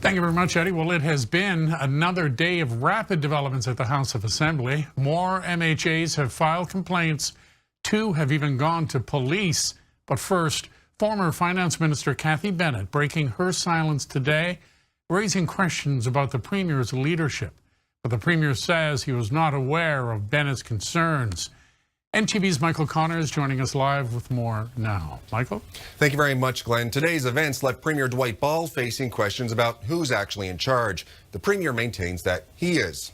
Thank you very much, Eddie. Well, it has been another day of rapid developments at the House of Assembly. More MHAs have filed complaints. 2 have even gone to police. But first, former Finance Minister Cathy Bennett breaking her silence today, raising questions about the Premier's leadership. But the Premier says he was not aware of Bennett's concerns. NTV's Michael Connor is joining us live with more now. Michael? Thank you very much, Glenn. Today's events left Premier Dwight Ball facing questions about who's actually in charge. The Premier maintains that he is.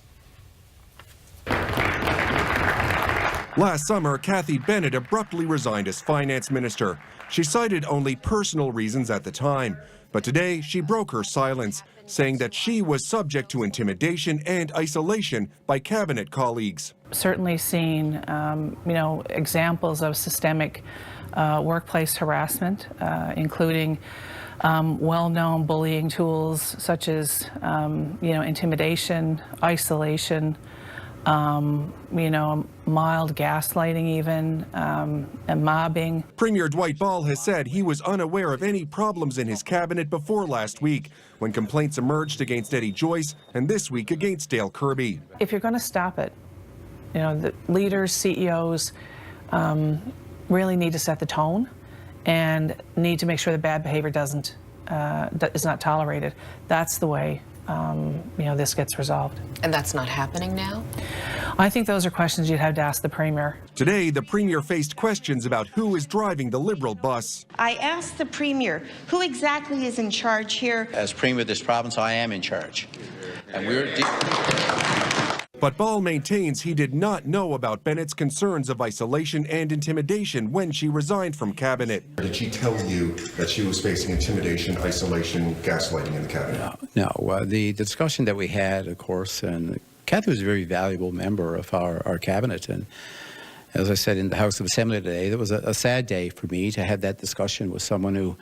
Last summer, Cathy Bennett abruptly resigned as finance minister. She cited only personal reasons at the time. But today, she broke her silence, saying that she was subject to intimidation and isolation by cabinet colleagues. Certainly seen, examples of systemic workplace harassment, including well-known bullying tools such as, intimidation, isolation, mild gaslighting even, and mobbing. Premier Dwight Ball has said he was unaware of any problems in his cabinet before last week, when complaints emerged against Eddie Joyce and this week against Dale Kirby. If you're going to stop it, the leaders, CEOs really need to set the tone and need to make sure that bad behavior is not tolerated. That's the way this gets resolved. And that's not happening now? I think those are questions you'd have to ask the Premier. Today, the Premier faced questions about who is driving the Liberal bus. I asked the Premier, who exactly is in charge here? As Premier of this province, I am in charge. And But Ball maintains he did not know about Bennett's concerns of isolation and intimidation when she resigned from cabinet. Did she tell you that she was facing intimidation, isolation, gaslighting in the cabinet? No. The discussion that we had, of course, and Cathy was a very valuable member of our cabinet. And as I said in the House of Assembly today, it was a sad day for me to have that discussion with someone who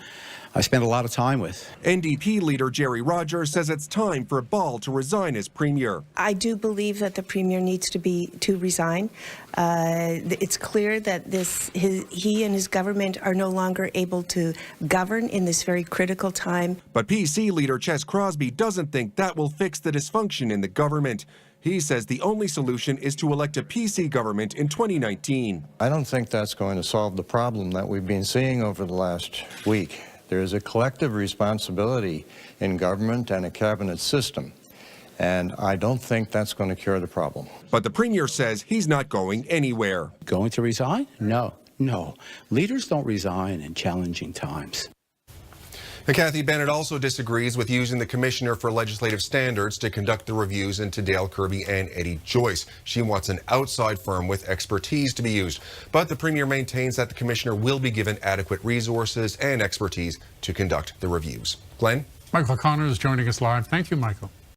I spent a lot of time with. NDP leader Jerry Rogers says it's time for Ball to resign as Premier. I do believe that the Premier needs to resign. It's clear that he and his government are no longer able to govern in this very critical time. But PC leader Ches Crosby doesn't think that will fix the dysfunction in the government. He says the only solution is to elect a PC government in 2019. I don't think that's going to solve the problem that we've been seeing over the last week. There is a collective responsibility in government and a cabinet system, and I don't think that's going to cure the problem. But the Premier says he's not going anywhere. Going to resign? No. Leaders don't resign in challenging times. And Cathy Bennett also disagrees with using the Commissioner for Legislative Standards to conduct the reviews into Dale Kirby and Eddie Joyce. She wants an outside firm with expertise to be used. But the Premier maintains that the Commissioner will be given adequate resources and expertise to conduct the reviews. Glenn? Michael Connor is joining us live. Thank you, Michael.